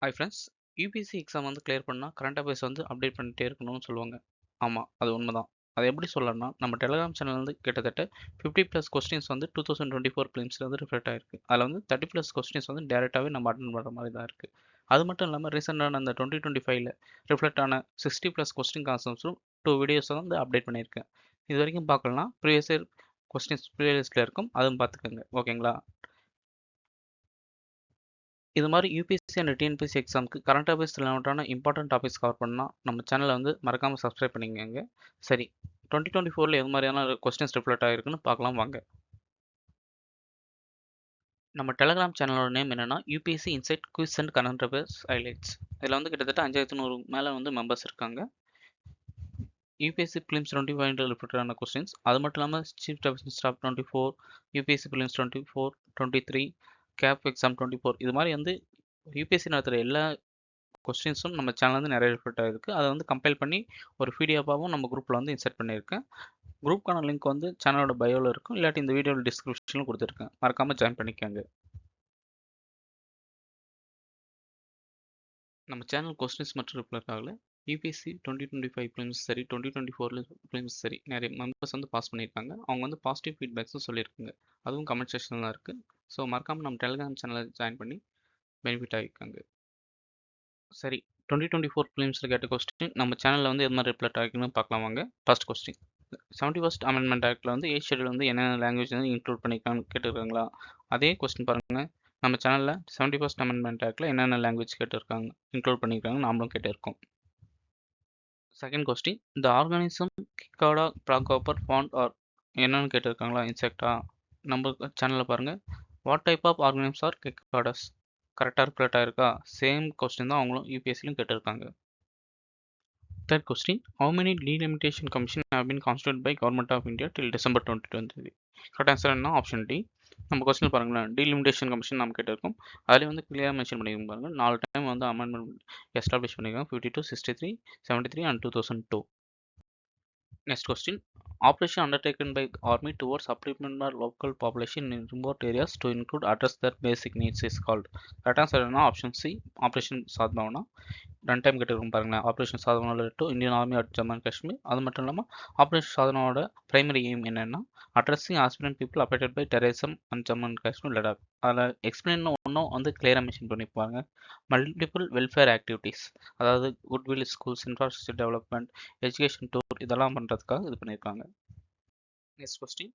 Hi friends. UPSC exam வந்து clear பண்ணால் current affairs வந்து அப்டேட் பண்ணிட்டே இருக்கணும்னு சொல்லுவாங்க. ஆமாம், அது உண்மைதான். அது எப்படி சொல்லலாம்னா, நம்ம டெலிகிராம் சேனல் வந்து கிட்டத்தட்ட 50+ கொஸ்டின்ஸ் வந்து 2024 பிலிம்ஸில் வந்து ரிஃப்ளெக்ட் ஆயிருக்கு. அதில் வந்து 30+ கொஸ்டின்ஸ் வந்து டேரெக்டாகவே நம்ம அட்டன் பண்ணுற மாதிரி தான் இருக்குது. அது மட்டும் இல்லாமல் ரீசெண்டான அந்த 2025ல் ரிஃப்ளெக்ட் ஆன 60+ கொஸ்டின் கான்செப்ட்ஸும் 2 வீடியோஸை வந்து அப்டேட் பண்ணியிருக்கேன். இது வரைக்கும் பார்க்கலாம், ப்ரீவியஸ் இயர் கொஸ்டின்ஸ் ப்ளேலிஸ்ட்டில் இருக்கும், அதுவும் பார்த்துக்கோங்க. ஓகேங்களா? இது மாதிரி யூபிஎஸ்சி அண்ட் டிஎன்பிஎஸ்சி எக்ஸாமுக்கு கரண்ட் அஃபேர்ஸ் ரிலவெண்ட்டான இம்பார்ட்டன்ட் டாபிக்ஸ் கவர் பண்ணால் நம்ம சேனலை வந்து மறக்காமல் சப்ஸ்கிரைப் பண்ணிக்கங்க. சரி, 2024ல் எது மாதிரியான கொஸ்டின்ஸ் ரிஃப்ளெக்ட் ஆகிருக்குன்னு பார்க்கலாம் வாங்க. நம்ம டெலிகிராம் சேனலோட நேம் என்னன்னா UPSC insight quiz and current affairs highlights. இதில் வந்து கிட்டத்தட்ட 5100 மேலே வந்து மெம்பர்ஸ் இருக்காங்க. யூபிஎஸ்சி பிலிம்ஸ் 25 ரிஃப்ளெக்ட் ஆன கொஸ்டின்ஸ், அது மட்டும் இல்லாமல் சீஃப் ஸ்டாஃப் 24, யூபிஎஸ்சி பிலிம்ஸ் 24, 23, கேப் எக்ஸாம் 24, இது மாதிரி வந்து யூபிஎஸ்சி நடத்துகிற எல்லா கொஸ்டின்ஸும் நம்ம சேனல் வந்து நிறைய ரிஃப்ளெக்ட் ஆகிருக்கு. அதை வந்து கம்பைல் பண்ணி ஒரு பிடிஎஃபாகவும் நம்ம குரூப்பில் வந்து இன்சர்ட் பண்ணியிருக்கேன். குரூப்க்கான லிங்க் வந்து சேனலோட பயோவில் இருக்கும், இல்லாட்டி இந்த வீடியோவில் டிஸ்கிரிப்ஷனில் கொடுத்துருக்கேன். மறக்காமல் ஜாயின் பண்ணிக்கோங்க. நம்ம சேனல் கொஸ்டின்ஸ் மட்டும் ரிஃப்ளெக்ட் ஆகல, யூபிஎஸ்சி 2025 ஃபிலிம்ஸ் சரி, 2024 ஃபிலிம்ஸ் சரி, நிறைய மெம்பர்ஸ் வந்து பாஸ் பண்ணியிருக்காங்க. அவங்க வந்து பாசிட்டிவ் ஃபீட்பேக்ஸும் சொல்லியிருக்காங்க. அதுவும் கமெண்ட் செக்ஷனில் தான் இருக்குது. ஸோ மறக்காமல் நம்ம டெலிகிராம் சேனலை ஜாயின் பண்ணி பெனிஃபிட் ஆகிருக்காங்க. சரி, 2024 ஃபிலிம்ஸில் கேட்ட கொஸ்டின் நம்ம சேனலில் வந்து எது மாதிரி ரிஃப்ளெக்ட் ஆகிருக்குன்னு பார்க்கலாம் வாங்க. ஃபர்ஸ்ட் கொஸ்டின், 71st அமெண்ட்மெண்ட் ஆக்டில் வந்து ஏஜ் ஷெட்யூல் வந்து என்னென்ன லாங்குவேஜ் வந்து இன்க்ளூட் பண்ணியிருக்கான்னு கேட்டுருக்காங்களா? அதே கொஸ்டின் பாருங்கள், நம்ம சேனலில் 71st அமெண்ட்மெண்ட் ஆக்டில் என்னென்ன லாங்குவேஜ் கேட்டிருக்காங்க, இன்க்ளூட் பண்ணியிருக்காங்க, நாமளும் கேட்டிருக்கோம். செகண்ட் கொஸ்டின், இந்த organism cicada froghopper pond are என்னன்னு கேட்டிருக்காங்களா? இன்செக்டா? நம்ம சேனலில் பாருங்கள், what type of organisms are cicadas. கரெக்டாக ரிஃப்ளெக்ட் ஆயிருக்கா? சேம் கொஸ்டின் தான் அவங்களும் யூபிஎஸ்சிலையும் கேட்டிருக்காங்க. Third question, how many delimitation commission have been constituted by Government of India till December 2023? Correct answer என்ன? Option D. நம்ம கொஸ்டின் பாருங்களேன், டீலிமிட்டேஷன் கமிஷன் நம்ம கேட்டிருக்கோம். அதில் வந்து கிளியராக மென்ஷன் பண்ணியிருக்கோம் பாருங்கள். 4 டைம் வந்து அமெண்ட்மெண்ட் எஸ்டாப்ளிஷ் பண்ணியிருக்காங்க, 52, 63, 73 and 2002. Next question, operation undertaken by army towards supplement the local population in remote areas to include address their basic needs is called. Correct answer என்ன? Option C, operation Sadbhavana. 2 time கேட்டிருக்கோம் பாருங்களேன், operation சாதனாவோட to Indian army at Jammu and Kashmir. அது மட்டும் இல்லாமல் operation சாதனாவோட primary aim என்னென்னா addressing aspirant people affected by terrorism and Jammu and Kashmir Ladakh. அதில் எக்ஸ்பிளைன் ஒன்றும் வந்து கிளியராக மென்ஷன் பண்ணிப்பாங்க. மல்டிபிள் வெல்ஃபேர் ஆக்டிவிட்டீஸ், அதாவது goodwill schools, infrastructure development, education tour, இதெல்லாம் பண்ணுறதுக்காக இது பண்ணியிருக்காங்க. Next question,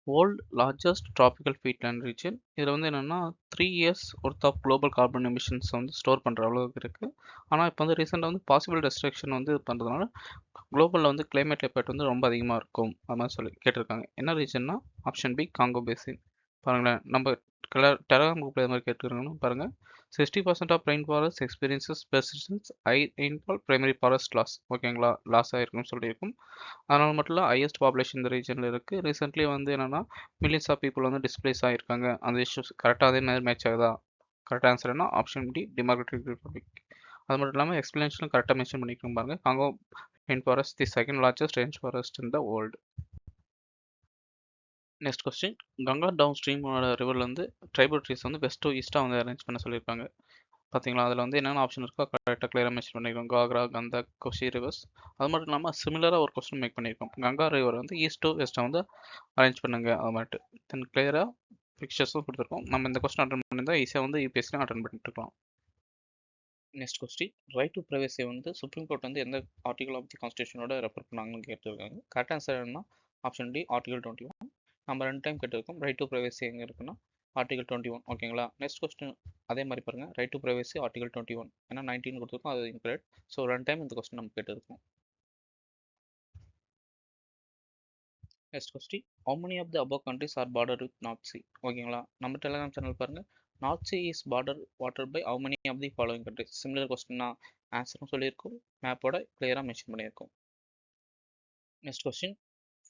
world largest tropical ஃபீட்லேண்ட் region. இதில் வந்து என்னென்னா 3 years worth of global carbon emissions வந்து ஸ்டோர் பண்ணுற அளவுக்கு இருக்குது. ஆனால் இப்போ வந்து ரீசெண்டாக வந்து பாசிபிள் ரெஸ்ட்ரிக்ஷன் வந்து இது பண்ணுறதுனால குளோபலில் வந்து கிளைமேட் எஃபெக்ட் வந்து ரொம்ப அதிகமாக இருக்கும், அது மாதிரி சொல்லி கேட்டிருக்காங்க. என்ன ரீஜன்னா? Option B, Congo basin. பாருங்களேன், நம்ம டெலகிராம் குரூப்பில் இது மாதிரி கேட்டுருக்கணும் பாருங்கள். 60% of rain forest experiences persistence high rainfall primary forest loss. ஓகேங்களா? லாஸ் ஆகிருக்குன்னு சொல்லியிருக்கும். அதனால் மட்டும் இல்லை, ஹையஸ்ட் பாப்புலேஷன் இந்த ரீஜனில் இருக்குது. ரீசெண்ட்லி வந்து என்னென்னா மில்லியன்ஸ் ஆஃப் பீப்புள் வந்து டிஸ்பிளேஸ் ஆகிருக்காங்க. அந்த இஷ்யூஸ் கரெக்டாக அதே மாதிரி மேட்ச் ஆகுதா? கரெக்ட் ஆன்சர் என்ன? Option D, democratic republic. அது மட்டும் இல்லாமல் எக்ஸ்பிளனேஷனும் கரெக்டாக மென்ஷன் பண்ணிக்கணும் பாருங்கள். Congo rain forest the second largest rain forest in the world. Next question, Ganga down ஸ்ட்ரீமோட ரிவரில் வந்து ட்ரைபுட்ரிஸ் வந்து வெஸ்ட் டு ஈஸ்ட்டாக வந்து அரேஞ்ச் பண்ண சொல்லியிருக்காங்க. பார்த்தீங்களா? அதில் வந்து என்னென்ன ஆப்ஷன் இருக்கோ கரெக்டாக கிளியராக மென்ஷன் பண்ணியிருக்கோம். காக்ரா, கந்தக், கொஷி ரிவர்ஸ். அது மட்டும் இல்லாமல் சிமிலராக ஒரு கொஸ்டின் மேக் பண்ணியிருக்கோம். கங்கா ரிவர் வந்து ஈஸ்ட் டு வெஸ்ட்டாக வந்து அரேஞ்ச் பண்ணுங்க, அது மாதிரி தென் கிளியராக பிக்சர்ஸும் கொடுத்துருக்கோம். நம்ம இந்த கொஸ்டின் அட்டன் பண்ணியிருந்தால் ஈஸியாக வந்து யூபிஎஸ்சியும் அட்டன் பண்ணிட்டு இருக்கலாம். Next question, right to privacy வந்து சுப்ரீம் கோர்ட் வந்து எந்த ஆர்டிகல் ஆஃப் தி கான்ஸ்டியூஷனோட ரெஃபர் பண்ணாங்கன்னு கேட்டிருக்காங்க. கரெக்ட் ஆன்சர் என்ன? Option D, article 21. நம்ம 2 டைம் கேட்டிருக்கோம். ரைட் டு ப்ரைவசி எங்கே இருக்குன்னா ஆர்டிகல் 21. ஓகேங்களா? நெக்ஸ்ட் கொஸ்டின் அதே மாதிரி பாருங்கள், ரைட் டு ப்ரைவசி ஆர்டிகல் 21. ஏன்னா 19 கொடுத்துருக்கோம், அது இன்கரெக்ட். ஸோ 2 டைம் இந்த கொஸ்டின் நம்ம கேட்டிருக்கோம். Next question, how many of the above countries are bordered with North Sea? ஓகேங்களா? நம்ம டெலிகிராம் சேனல் பாருங்கள், North Sea is watered by how many of the following countries? Similar கொஸ்டின்னா ஆன்சரும் சொல்லியிருக்கோம், மேப்போட கிளியராக மென்ஷன் பண்ணியிருக்கோம். Next question,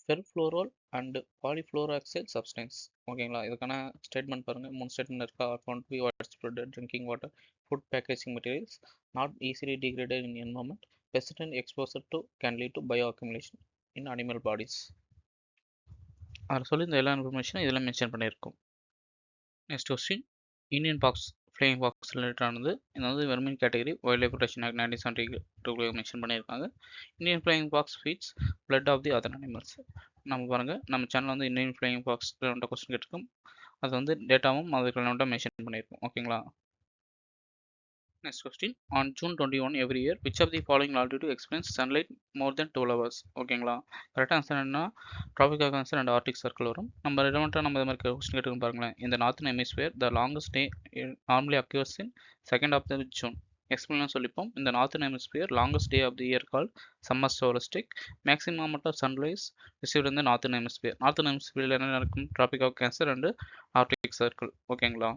perfluoroalkyl and polyfluoroalkyl substance. ஓகேங்களா? இதுக்கான ஸ்டேட்மெண்ட் பாருங்கள், 3 ஸ்டேட்மெண்ட் இருக்கா? Found to be water spread drinking water, food packaging materials, not easily degraded in environment, persistent exposure to can lead to bioaccumulation in animal bodies. அதில் சொல்லி இந்த எல்லா இன்ஃபர்மேஷனும் இதில் மென்ஷன் பண்ணியிருக்கோம். Next question, Indian fox flying fox ரிலேட்டடானது. இது வந்து vermin category wild life protection act 1972 mention பண்ணியிருக்காங்க. Indian flying fox feeds blood of the other animals. நம்ம பாருங்கள், நம்ம சேனல் வந்து இந்தியன் ஃப்ளையிங் ஃபாக்ஸ் கொஸ்டின் கேட்டிருக்கோம். அது வந்து டேட்டாவும் அதுக்கு ரிலவெண்ட்டாக மென்ஷன் பண்ணியிருக்கோம். ஓகேங்களா. Next question. On June 21 every year, which of the following altitude experience sunlight more than 12 hours? ஓகேங்களா. கரெக்டாக ஆன்சர் என்ன? Tropic of cancer and arctic circle வரும். நம்ம ரிலவெண்ட்டாக நம்ம இது மாதிரி கொஸ்டின் கேட்டுக்கோங்க பாருங்களேன். இந்த northern hemisphere the longest day normally occurs in second of the June. Explain சொல்லிப்போம். இந்த northern hemisphere longest day of the year call summer solstice. Maximum amount of sunrise received இந்த நார்த்தன் ஹெமிஸ்பியர். நார்த்தன் ஹெமிஸ்பியரில் என்ன நடக்கும்? Tropic of cancer and arctic circle. ஓகேங்களா.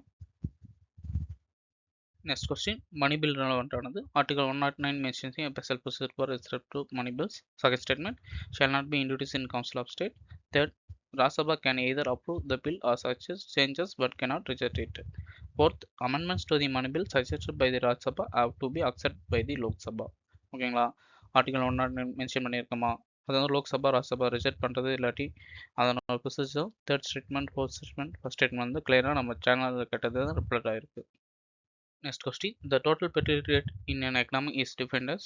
Next question. Money bill relevant ஆனது. Article 109 mentions a special procedure for respect to money bills. Second statement shall not be introduced in Council of State. Third, Rajya Sabha can either approve the bill or suggest changes but cannot reject it. Fourth, amendments to the money bill suggested by the Rajya Sabha have to be accepted by the Lok Sabha. ஓகேங்களா. Article 109 mention பண்ணியிருக்கோமா, அது வந்து Lok Sabha Rajya Sabha reject பண்ணுறது இல்லாட்டி அதனோட procedure third statement fourth statement first statement வந்து கிளியராக நம்ம சேனலில் கேட்டது தான் ரிப்ளட் ஆகிருக்கு. Next question. The total fertility rate in an economy is defined as.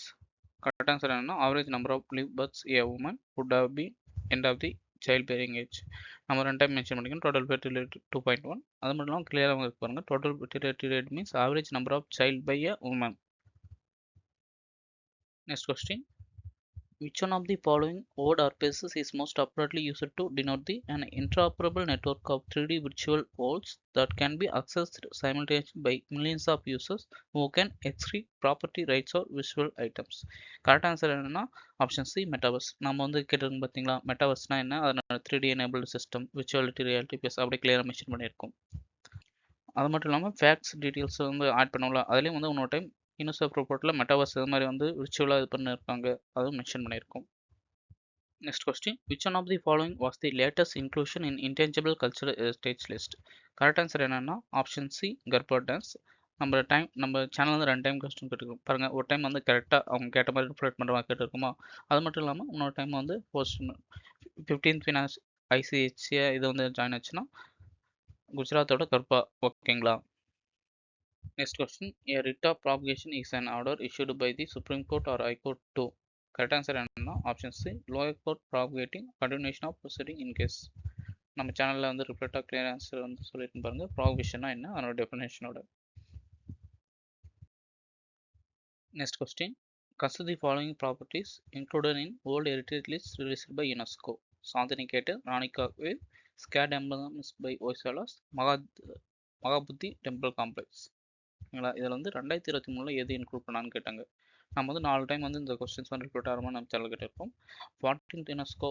Correct answer என்னன்னா average number of live births a woman would have been end of the childbearing age. நம்ம ரெண்டு டைம் மென்ஷன் பண்ணிக்கணும். Total fertility rate 2.1. அது மட்டும் இல்லாமல் கிளியராக பாருங்க. Total fertility rate means average number of child by a woman. Next question. Which one of the following word or phrases is most appropriately used to denote an interoperable network of 3D virtual worlds that can be accessed simultaneously by millions of users who can execute property rights or visual items? Correct answer என்னன்னா option C metaverse. நம்ம வந்து கேட்டிருக்கோம் பார்த்தீங்களா, மெட்டாவர்ஸ்னா என்ன, அதனால 3D enabled system virtuality reality base அப்படி கிளியராக மென்ஷன் பண்ணியிருக்கோம். அது மட்டும் இல்லாமல் ஃபேக்ட்ஸ் டீட்டெயில்ஸ் வந்து ஆட் பண்ணல, அதுலேயும் வந்து இன்னொரு டைம் யூனிசெஃப் ரிப்போர்ட்டில் மெட்டாவர்ஸ் இது மாதிரி வந்து விர்ச்சுவலாக இது பண்ணியிருக்காங்க, அதுவும் மென்ஷன் பண்ணியிருக்கோம். Next question. Which one of the following was the latest inclusion in intangible cultural heritage list? Correct answer என்னன்னா ஆப்ஷன் சி கர்பா டான்ஸ். நம்ம சேனல் வந்து 2 டைம் கொஸ்டின் கேட்டுருக்கோம் பாருங்கள். ஒரு டைம் வந்து கரெக்டாக அவங்க கேட்ட மாதிரி ரிஃப்ளெக்ட் பண்ணுற மாதிரி கேட்டுருக்குமா, அது மட்டும் இல்லாமல் இன்னொரு டைம் வந்து 15th ஃபினான்ஸ் ஐசிஹெச்ஏ இது வந்து ஜாயின் ஆச்சுன்னா குஜராத்தோட கர்பா. ஓகேங்களா. Next question. A writ of promulgation is an order issued by the Supreme Court or High Court to. Correct answer என்னன்னா option C lower court promulgating continuation of proceeding in case. நம்ம சேனலில் வந்து ரிப்ளெக்டாக clear answer வந்து சொல்லிட்டு பாருங்க. ப்ராவிஷன்னா என்ன, அதனோட டெஃபினேஷனோட. Next question. Consider the following properties included in World Heritage List released by UNESCO. Santiniketan, ராணிக்காவில், sacred ensembles by Hoysalas, Mahabodhi temple complex. ஓகேங்களா. இதில் வந்து 2023 எது இன்க்ளூட் பண்ணான்னு கேட்டாங்க. நம்ம வந்து 4 டைம் வந்து இந்த கொஸ்டின்ஸ் வந்து ரிப்போர்ட் ஆகாமல் நம்ம சேனல் கேட்டிருப்போம். 14th யுனெஸ்கோ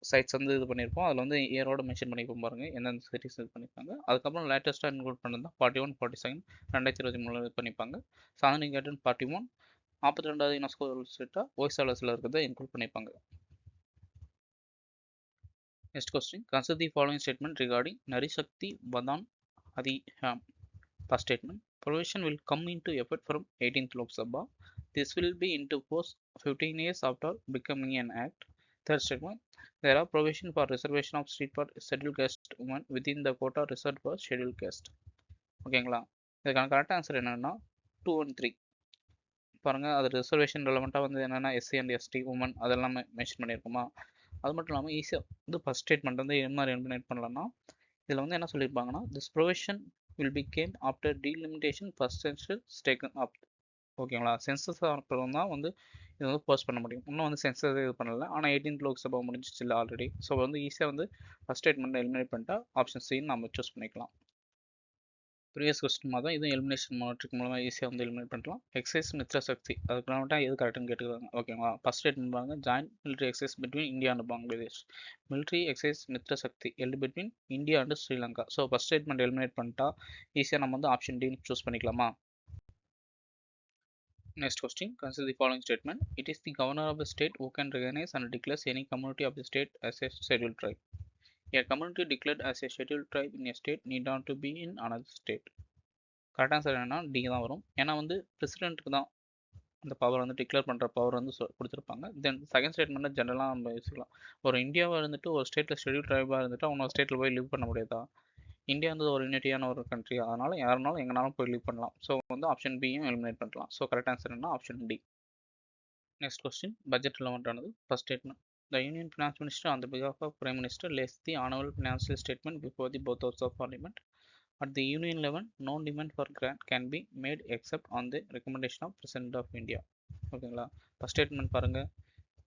சைட்ஸ் வந்து இது பண்ணியிருப்போம். அதில் வந்து இயரோட மென்ஷன் பண்ணிப்போம் பாருங்கள் எந்தெந்த சிட்டிஸ் இது பண்ணியிருக்காங்க. அதுக்கப்புறம் லேட்டஸ்ட்டாக இன்க்ளூட் பண்ணது தான் 41, 42 2023 இது பண்ணிப்பாங்க. சாதனை கேட்டன் 41 42வது யுனெஸ்கோ ஸ்டேட்டாக ஒய்சாலஸில் இருக்கிறத இன்க்ளூட் பண்ணிப்பாங்க. Next question. Consider the following statement regarding நரி சக்தி Pathan அதிஹாம். First statement. Provision will come into effect from 18th Lok Sabha. This will be into force 15 years after becoming an act. Third statement. There are provision for reservation of seat for scheduled caste women within the quota reserved for scheduled caste. ஓகேங்களா. இதுக்கான correct answer என்னன்னா 2 and 3 பாருங்க. அது reservation ரெலவெண்ட்டாக வந்து என்னென்னா SC and ST woman அதெல்லாம் mention பண்ணியிருக்குமா. அது மட்டும் இல்லாமல் ஈஸியாக வந்து ஃபர்ஸ்ட் ஸ்டேட்மெண்ட் வந்து என்ன மாதிரி இம்ப்ளிமெண்ட் பண்ணலாம்னா, இதில் வந்து என்ன சொல்லியிருப்பாங்கன்னா, this provision will became after delimitation first census taken up. ஓகேங்களா. சென்சஸ் அப்புறம் தான் வந்து இது வந்து போஸ்ட் பண்ண முடியும். இன்னும் வந்து சென்சஸ் இது பண்ணல, ஆனால் 18th லோக்சபா முடிஞ்சிச்சு இல்லை ஆல்ரெடி. ஸோ வந்து ஈஸியாக வந்து ஃபர்ஸ்ட் ஸ்டேட்மெண்ட் எலிமினேட் பண்ணிட்டா ஆப்ஷன் சின்னு நம்ம சூஸ் பண்ணிக்கலாம். ப்ரீவியஸ் கொஸ்டின் மாதிரி தான் இதுவும் எலிமினேஷன் மாட்ரிக் மூலமாக ஈஸியாக வந்து எலிமினேட் பண்ணலாம். எக்ஸைஸ் மித்ர சக்தி அதுக்கு மட்டும் எது கரெக்டுன்னு கேட்டுக்கிறாங்க. ஓகேங்களா. ஃபர்ஸ்ட் ஸ்டேட்மெண்ட் பாருங்க. Joint military exercise between India and Bangladesh. Military exercise Mitra Shakti held between India and Sri Lanka. So first statement eliminate பண்ணிட்டா ஈஸியாக நம்ம வந்து ஆப்ஷன் டி சூஸ் பண்ணிக்கலாமா. Next question. Consider the following statement. It is the governor of the state who can recognize and declare any community of the state as a scheduled tribe. A community declared as a scheduled tribe in a state need not to be in another state. Correct answer என்னன்னா D தான் வரும். ஏன்னா வந்து பிரசிடென்ட்டுக்கு தான் அந்த power வந்து declare பண்ணுற power வந்து கொடுத்துருப்பாங்க. தென் செகண்ட் ஸ்டேட்மெண்ட்டில் ஜென்ரலாக நம்ம யோசிக்கலாம். ஒரு இந்தியாவை இருந்துட்டு ஒரு ஸ்டேட்டில் ஷெட்யூல் ட்ரைபாக இருந்துட்டு அவங்க ஸ்டேட்டில் போய் லிவ் பண்ண முடியாதா, இந்தியா வந்து ஒரு யூனிட்டியான ஒரு கண்ட்ரி, அதனால யாருனாலும் எங்கனாலும் போய் லீவ் பண்ணலாம். ஸோ வந்து ஆப்ஷன் பியும் எலிமினேட் பண்ணலாம். ஸோ கரெக்ட் ஆன்சர் என்ன option D. Next question, budget relevant ஆனது. First statement. The Union Finance Minister on the behalf of Prime Minister lays the annual financial statement before the both houses of Parliament. At the Union level, no demand for grant can be made except on the recommendation of President of India. ஓகேங்களா? First statement பாருங்க,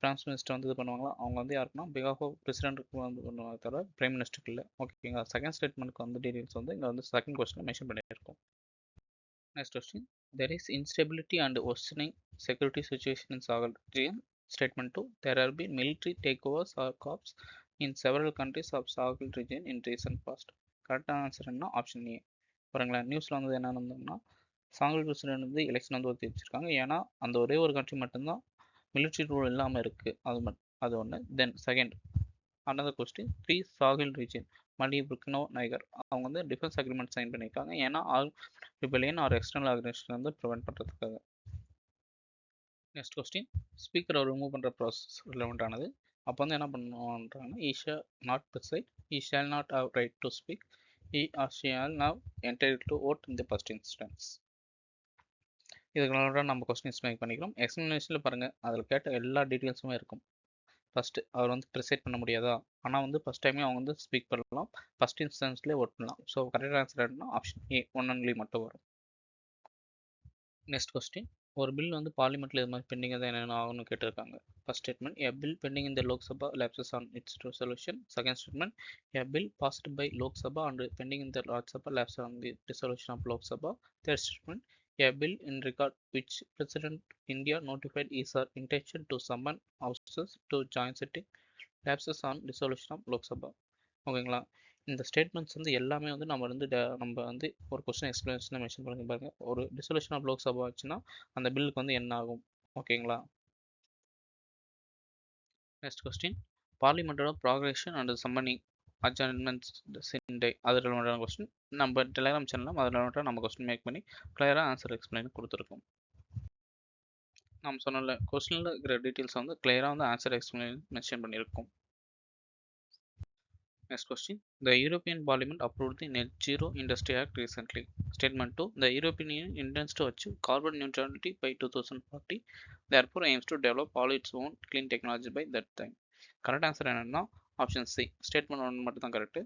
France minister வந்து இது பண்ணுவாங்களா, அவங்க வந்து யாருக்குன்னா because of of பிரசிடென்ட்க்கு வந்து பண்ணுவாங்க தவிர பிரைம் மினிஸ்டருக்கு இல்லை. ஓகேங்களா? செகண்ட் ஸ்டேட்மெண்ட்க்கு வந்து டீடைல்ஸ் வந்து இங்கே வந்து செகண்ட் கொஸ்டின் மென்ஷன் பண்ணியிருக்கோம். Next question. There is instability and worsening security situation in Sahel region. Statement 2. There have been military takeovers or coups in several countries of Sahel region in recent past. கரெக்டான answer என்ன option A. பாருங்களேன், நியூஸில் வந்து என்ன நடந்ததுன்னா, சாங்கல் president வந்து election வந்து ஒத்தி வச்சிருக்காங்க. ஏன்னா அந்த ஒரே ஒரு கண்ட்ரி மட்டும்தான் மிலிட்ரி ரூல் இல்லாமல் இருக்குது. அது ஒன்று. Then second another question, 3 Sahel region Mali, Burkina, Niger அவங்க வந்து டிஃபென்ஸ் அக்ரிமெண்ட் சைன் பண்ணியிருக்காங்க. ஏன்னா all rebellion or external organisation வந்து ப்ரிவென்ட் பண்ணுறதுக்காக. நெக்ஸ்ட் கொஸ்டின், ஸ்பீக்கரை ரிமூவ் பண்ணுற ப்ராசஸ் ரிலவெண்ட் ஆனது. அப்போ வந்து என்ன பண்ணுவான்றாங்கன்னா, he shall not preside, he shall not have right to speak, he or shall not entitle to vote in the first instance. இதுக்கு நம்ம கொஸ்டின்ஸ் மேக் பண்ணிக்கிறோம். எக்ஸ்பிளனேஷனில் பாருங்கள், அதில் கேட்ட எல்லா டீட்டெயில்ஸுமே இருக்கும். ஃபஸ்ட்டு அவர் வந்து ப்ரிசைட் பண்ண முடியாதா, ஆனால் வந்து ஃபஸ்ட் டைமே அவங்க வந்து ஸ்பீக் பண்ணலாம், ஃபஸ்ட் இன்ஸ்டன்ஸ்லேயே ஓட் பண்ணலாம். ஸோ கரெக்ட் ஆன்சர் என்ன ஆப்ஷன் ஏ, ஒன் ஒன்லி மட்டும் வரும். நெக்ஸ்ட் கொஸ்டின், ஒரு பில் வந்து பார்லிமெண்ட்டில் இது மாதிரி பெண்டிங் தான் என்னென்ன ஆகும்னு கேட்டிருக்காங்க. First statement, a bill pending in the Lok Sabha lapses on its resolution. Second statement, a bill passed by Lok Sabha and pending in the Rajya Sabha lapses on the resolution of Lok Sabha. Third statement, a bill in regard which President India notified is her intention to summon houses to join sitting lapses on dissolution of Lok Sabha. ஓகேங்களா? இந்த statements வந்து எல்லாமே வந்து நம்ம வந்து ஒரு question explanation mention பண்ணி பாருங்க. ஒரு டிசொல்யூஷன் ஆஃப் லோக் சபா ஆச்சுன்னா அந்த பில்லுக்கு வந்து என்ன ஆகும்? ஓகேங்களா? நெக்ஸ்ட் கொஸ்டின், பார்லிமெண்டோட prorogation and summoning adjournments sine die, அது ரிலவெண்டான கொஸ்டின். நம்ம டெலிகிராம் சேனலில் அது ரிலவெண்டாக நம்ம கொஸ்டின் மேக் பண்ணி கிளியராக ஆன்சர் எக்ஸ்பிளைன் கொடுத்துருக்கோம். நம்ம சொன்னல கொஸ்டினில் இருக்கிற டீட்டெயில்ஸ் வந்து கிளியராக வந்து ஆன்சர் எக்ஸ்பிளைன் மென்ஷன் பண்ணியிருக்கோம். Next question. The European Parliament approved the Net Zero Industry Act recently. Statement 2. The European Union intends to achieve carbon neutrality by 2040. Therefore, aims to develop all its own clean technology by that time. Correct answer என்னன்னா option C. Statement 1 மட்டும் தான் correct.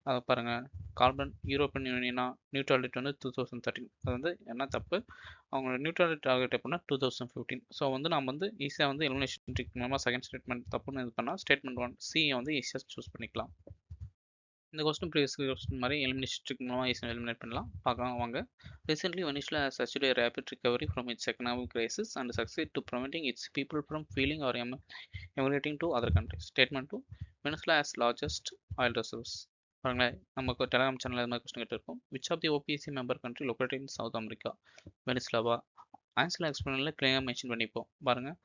அதை பாருங்கள், carbon European யூனியனா neutrality வந்து 2013. அது வந்து என்ன தப்பு, அவங்க நியூட்ரலிட்டி டார்கெட் எப்படின்னா 2015. ஸோ வந்து நம்ம வந்து ஈஸியாக வந்து எலிமினேஷன் ட்ரிக் மூலமாக செகண்ட் ஸ்டேட்மெண்ட் தப்புன்னு இது பண்ணால் ஸ்டேட்மெண்ட் 1 சியை வந்து ஈஸியாக சூஸ் பண்ணிக்கலாம். இந்த கொஸ்டின் ப்ரீவியஸ் கொஸ்டின் மாதிரி எலிமினேஷன் ட்ரிக் மூலமாக ஈஸியாக எலிமினேட் பண்ணலாம். பார்க்கலாம் வாங்க. Recently, Venezuela has achieved a rapid recovery from its economic crisis and succeeded to preventing its people from fleeing or emigrating to other countries. Statement 2. Venezuela has largest oil reserves. பாருங்களேன், நமக்கு Telegram channel இது மாதிரி question கேட்டிருக்கோம். Which of the OPEC member country located in South America? வெனிஸ்லாவா? Answer எக்ஸ்பிளைனில் கிளியராக mention பண்ணிப்போம். பாருங்கள்,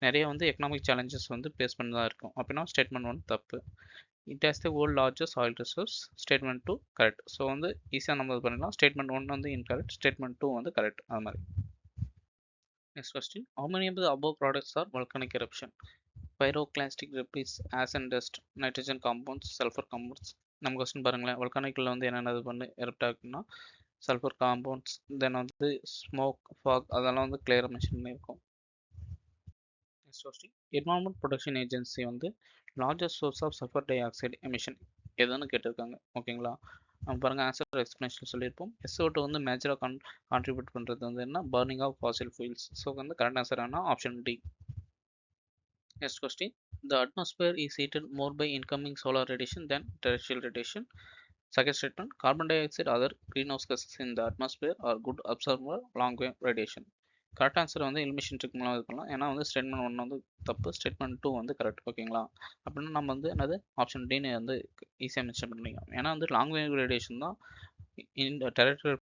நிறைய வந்து எக்கனாமிக் சேலஞ்சஸ் வந்து ஃபேஸ் பண்ணி தான் இருக்கும். அப்படின்னா ஸ்டேட்மெண்ட் 1 தப்பு. It has the world largest oil reserves. Statement 2 correct. So வந்து ஈஸியாக நம்ம இது பண்ணிடலாம். ஸ்டேட்மெண்ட் 1 வந்து இன்கரெக்ட், ஸ்டேட்மெண்ட் 2 வந்து கரெக்ட். அது மாதிரி. Next question, how many of the above products are volcanic eruption? Pyroclastic debris, acid dust, nitrogen compounds, sulfur compounds. நம்ம கொஸ்டின் பாருங்களேன், volcanicல வந்து என்னென்ன இது பண்ணி எரப்ட் ஆகுதுன்னா சல்ஃபர் காம்பவுண்ட்ஸ், தென் வந்து ஸ்மோக், ஃபாக், அதெல்லாம் வந்து கிளியராக மென்ஷன் பண்ணியிருக்கோம். Next question, environment protection agency வந்து largest source of sulphur dioxide emission எதுன்னு கேட்டிருக்காங்க. ஓகேங்களா? நம்ம பாருங்கள், ஆன்சர் எக்ஸ்பிளனேஷன் சொல்லியிருப்போம். SO2 வந்து மேஜராக கான்ட்ரிபியூட் பண்ணுறது வந்து என்ன, burning of fossil fuels. So வந்து கரெக்ட் ஆன்சர் என்ன option D. Next question, the atmosphere is heated more by incoming solar radiation than terrestrial radiation. Second statement, carbon dioxide other greenhouse gases in the atmosphere are good absorber long wave radiation. Correct answer வந்து elimination trick மூலம் இது பண்ணலாம். ஏன்னா வந்து statement 1 வந்து தப்பு, statement 2 வந்து correct. ஓகேங்களா? அப்படின்னா நம்ம வந்து என்னது ஆப்ஷன் டின்னு வந்து ஈஸியாக மென்ஷன் பண்ணிக்கலாம். ஏன்னா வந்து லாங் வேவ் ரேடியேஷன் தான் இந்த டெரிட்டரி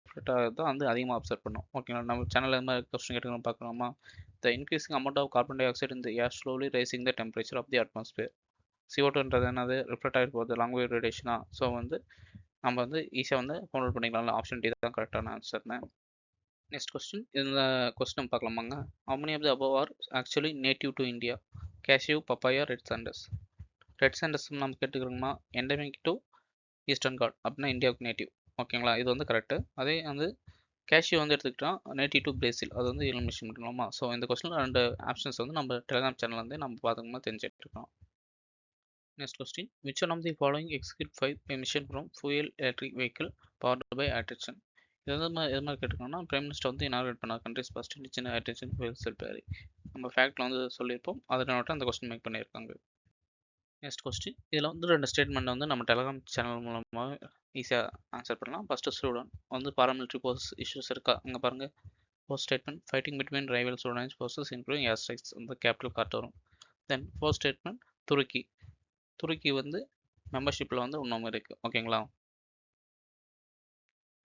தான் வந்து அதிகமாக அப்சர்வ் பண்ணும். ஓகேங்களா? நம்ம சேனலில் இது மாதிரி கொஸ்டின் கேட்டுக்கலாம், பார்க்கலாமா? The increasing amount of carbon dioxide in the air slowly raising the temperature of the atmosphere. CO2ன்றது என்னது, ரிஃப்ளெக்ட் ஆகிட்டு போகுது, லாங் வேவ் ரேடியேஷனா. ஸோ வந்து நம்ம வந்து ஈஸியாக வந்து ஃபவுண்ட் அவுட் பண்ணிக்கலாம். ஆப்ஷன் டி தான் கரெக்டான ஆன்சர்னு. நெக்ஸ்ட் கொஸ்டின், இந்த question பார்க்கலாமாங்க. how many of the above are actually native to India? Cashew, papaya, red sanders. Red sanders நம்ம கேட்டுக்கிறோமா, எண்டமிக் டு ஈஸ்டர்ன் காட் அப்படின்னா இந்தியாவுக்கு நேட்டிவ். ஓகேங்களா, இது வந்து கரெக்டு. அதே வந்து கேஷ்யூ வந்து எடுத்துக்கிட்டோம் நேட்டிவ் டு பிரேசில், அது வந்து எலிமினேஷன் பண்ணிக்கலாமா. ஸோ இந்த கொஸ்டினில் 2 ஆப்ஷன்ஸ் வந்து நம்ம டெலிகிராம் சேனல் வந்து நம்ம பார்த்துக்கமா தெரிஞ்சுட்டு இருக்கோம். Next question, which one of the following execute 5 emission from fuel electric vehicle powered by hydrogen. இது வந்து எது மாதிரி கேட்டிருக்கோம்னா, பிரைம் மினிஸ்டர் வந்து இனாகிரேட் பண்ணார் countries first indigenous hydrogen fuel cell ferry. நம்ம ஃபேக்டில் வந்து சொல்லியிருப்போம், அதனால அந்த கொஸ்டின் மேக் பண்ணியிருக்காங்க. நெக்ஸ்ட் கொஸ்டின், இதில் வந்து 2 ஸ்டேட்மெண்ட் வந்து நம்ம டெலிகிராம் சேனல் மூலமாக ஈஸியாக ஆன்சர் பண்ணலாம். ஃபஸ்ட்டு ஸ்டூடெண்ட் வந்து பாராமிலிட்ரி போர்ஸ் இஷ்யூஸ் இருக்கா அங்கே பாருங்கள். First statement, fighting between rival students forces including air strikes, அந்த கேபிட்டல் கார்ட் வரும். தென் ஃபோர்த் ஸ்டேட்மெண்ட், துருக்கி வந்து மெம்பர்ஷிப்பில் வந்து இன்னும் இருக்குது. ஓகேங்களா.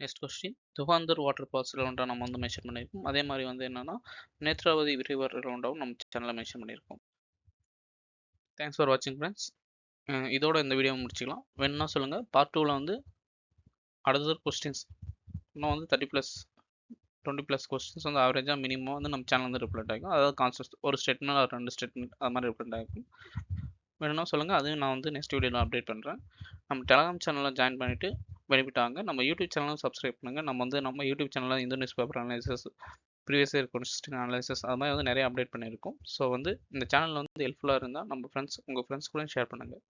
நெக்ஸ்ட் கொஸ்டின், துகாந்தர் வாட்டர் ஃபால்ஸில் ஒன்றா நம்ம வந்து மென்ஷன் பண்ணியிருக்கோம். அதே மாதிரி வந்து என்னென்னா நேத்ராவதி ரிவர் ஒன்றாவும் நம்ம சேனலில் மென்ஷன் பண்ணியிருக்கோம். தேங்க்ஸ் ஃபார் வாட்சிங் ஃப்ரெண்ட்ஸ். இதோட இந்த வீடியோ முடிச்சுக்கலாம். வேணும்னா சொல்லுங்கள், பார்ட் 2ல் வந்து அடுத்த கொஸ்டின்ஸ் இன்னும் வந்து 20+ கொஸ்டின்ஸ் வந்து ஆவரேஜாக மினிமம் வந்து நம்ம சேனல் வந்து ரிப்ளேட் ஆகிக்கும். அதாவது கான்செப்ட் ஒரு ஸ்டேட்மெண்ட் ஒரு 2 ஸ்டேட்மெண்ட் அது மாதிரி ரிப்ளேட் ஆகிக்கும். வேணும்னா சொல்லுங்கள், அதையும் நான் வந்து நெக்ஸ்ட் வீடியோவில் அப்டேட் பண்ணுறேன். நம்ம டெலிகிராம் சேனலில் ஜாயின் பண்ணிவிட்டு பெனிஃபிட் ஆகுங்க. நம்ம யூடியூப் சேனலும் சப்ஸ்கிரைப் பண்ணுங்கள். நம்ம யூடியூப் சேனலில் Hindu news paper analysis, previous year question analysis அது மாதிரி வந்து நிறைய அப்டேட் பண்ணியிருக்கோம். ஸோ வந்து இந்த சேனல் வந்து ஹெல்ப்ஃபுல்லாக இருந்தால் உங்கள் ஃப்ரெண்ட்ஸ் கூட ஷேர் பண்ணுங்கள்.